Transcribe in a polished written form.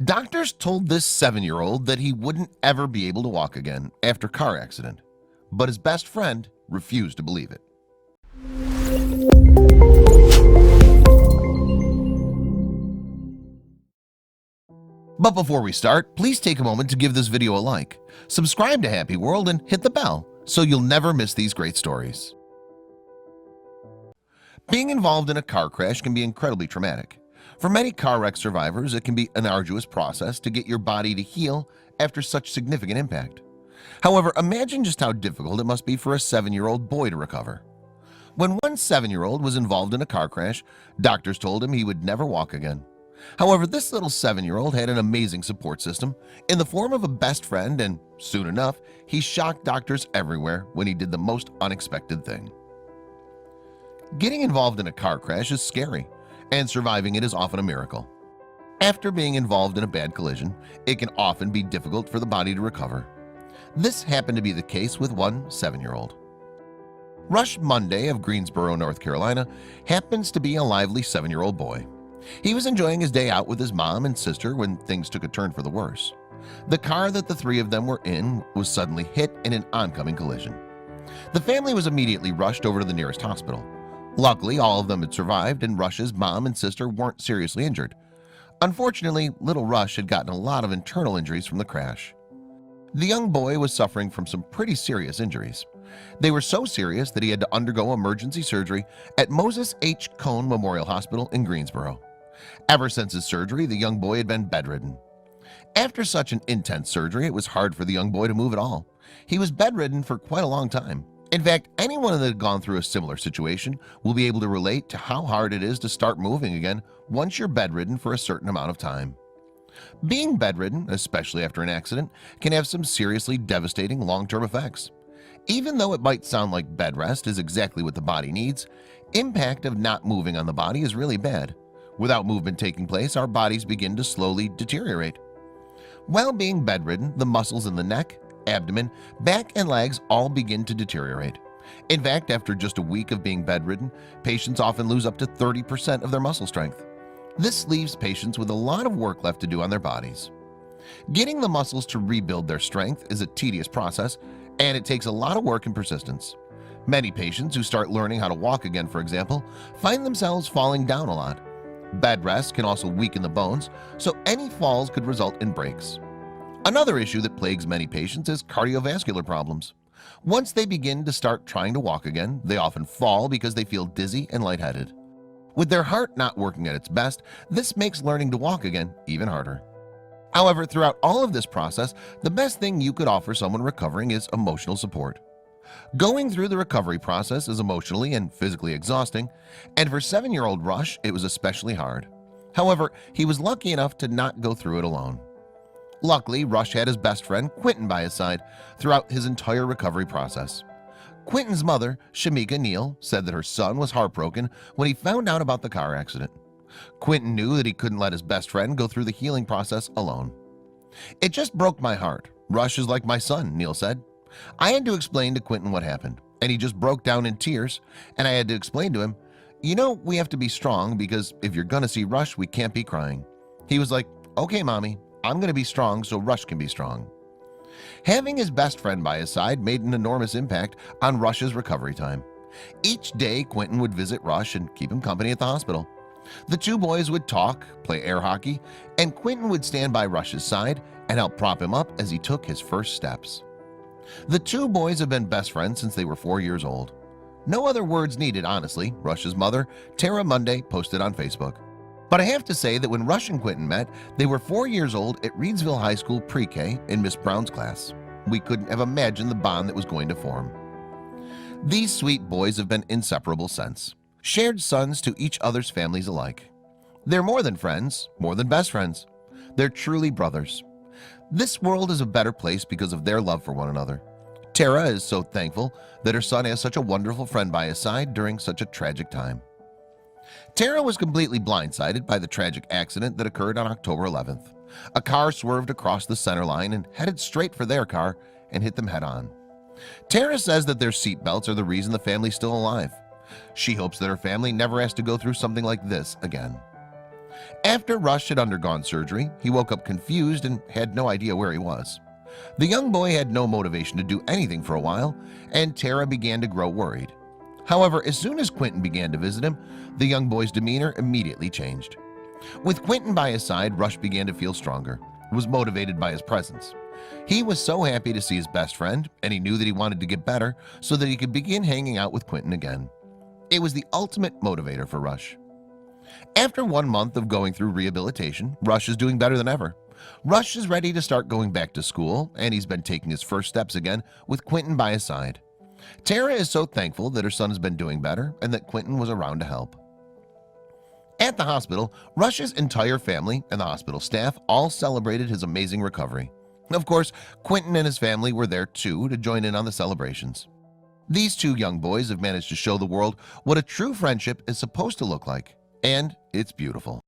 Doctors told this 7-year-old that he wouldn't ever be able to walk again after car accident, but his best friend refused to believe it. But before we start, please take a moment to give this video a like, subscribe to Happy World, and hit the bell so you'll never miss these great stories. Being involved in a car crash can be incredibly traumatic. For many car wreck survivors, it can be an arduous process to get your body to heal after such significant impact. However, imagine just how difficult it must be for a 7-year-old boy to recover. When one 7-year-old was involved in a car crash, doctors told him he would never walk again. However, this little 7-year-old had an amazing support system in the form of a best friend, and soon enough, he shocked doctors everywhere when he did the most unexpected thing. Getting involved in a car crash is scary, and surviving it is often a miracle. After being involved in a bad collision, it can often be difficult for the body to recover. This happened to be the case with one 7-year-old. Rush Monday of Greensboro, North Carolina, happens to be a lively 7-year-old boy. He was enjoying his day out with his mom and sister when things took a turn for the worse. The car that the three of them were in was suddenly hit in an oncoming collision. The family was immediately rushed over to the nearest hospital. Luckily, all of them had survived, and Rush's mom and sister weren't seriously injured. Unfortunately, little Rush had gotten a lot of internal injuries from the crash. The young boy was suffering from some pretty serious injuries. They were so serious that he had to undergo emergency surgery at Moses H. Cone Memorial Hospital in Greensboro. Ever since his surgery, the young boy had been bedridden. After such an intense surgery, it was hard for the young boy to move at all. He was bedridden for quite a long time. In fact, anyone that had gone through a similar situation will be able to relate to how hard it is to start moving again once you're bedridden for a certain amount of time. Being bedridden, especially after an accident, can have some seriously devastating long-term effects. Even though it might sound like bed rest is exactly what the body needs, impact of not moving on the body is really bad. Without movement taking place, our bodies begin to slowly deteriorate. While being bedridden, the muscles in the neck, abdomen, back, and legs all begin to deteriorate. In fact, after just a week of being bedridden, patients often lose up to 30% of their muscle strength. This leaves patients with a lot of work left to do on their bodies. Getting the muscles to rebuild their strength is a tedious process, and it takes a lot of work and persistence. Many patients who start learning how to walk again, for example, find themselves falling down a lot. Bed rest can also weaken the bones, so any falls could result in breaks. Another issue that plagues many patients is cardiovascular problems. Once they begin to start trying to walk again, they often fall because they feel dizzy and lightheaded. With their heart not working at its best, this makes learning to walk again even harder. However, throughout all of this process, the best thing you could offer someone recovering is emotional support. Going through the recovery process is emotionally and physically exhausting, and for 7-year-old Rush, it was especially hard. However, he was lucky enough to not go through it alone. Luckily, Rush had his best friend Quentin by his side throughout his entire recovery process. Quentin's mother, Shamika Neal, said that her son was heartbroken when he found out about the car accident. Quentin knew that he couldn't let his best friend go through the healing process alone. "It just broke my heart. Rush is like my son," Neal said. "I had to explain to Quentin what happened, and he just broke down in tears, and I had to explain to him, we have to be strong because if you're gonna see Rush, we can't be crying." He was like, "Okay, mommy, I'm gonna be strong so Rush can be strong." Having his best friend by his side made an enormous impact on Rush's recovery time. Each day, Quentin would visit Rush and keep him company at the hospital. The two boys would talk, play air hockey, and Quentin would stand by Rush's side and help prop him up as he took his first steps. The two boys have been best friends since they were 4 years old. No other words needed, honestly, Rush's mother, Tara Monday, posted on Facebook. But I have to say that when Rush and Quentin met, they were 4 years old at Reedsville High School pre-K in Miss Brown's class. We couldn't have imagined the bond that was going to form. These sweet boys have been inseparable since, shared sons to each other's families alike. They're more than friends, more than best friends. They're truly brothers. This world is a better place because of their love for one another. Tara is so thankful that her son has such a wonderful friend by his side during such a tragic time. Tara was completely blindsided by the tragic accident that occurred on October 11th. A car swerved across the center line and headed straight for their car and hit them head-on. Tara says that their seatbelts are the reason the family's still alive. She hopes that her family never has to go through something like this again. After Rush had undergone surgery, he woke up confused and had no idea where he was. The young boy had no motivation to do anything for a while, and Tara began to grow worried. However, as soon as Quentin began to visit him, the young boy's demeanor immediately changed. With Quentin by his side, Rush began to feel stronger, was motivated by his presence. He was so happy to see his best friend, and he knew that he wanted to get better so that he could begin hanging out with Quentin again. It was the ultimate motivator for Rush. After 1 month of going through rehabilitation, Rush is doing better than ever. Rush is ready to start going back to school, and he's been taking his first steps again with Quentin by his side. Tara is so thankful that her son has been doing better and that Quentin was around to help. At the hospital, Rush's entire family and the hospital staff all celebrated his amazing recovery. Of course, Quentin and his family were there too to join in on the celebrations. These two young boys have managed to show the world what a true friendship is supposed to look like, and it's beautiful.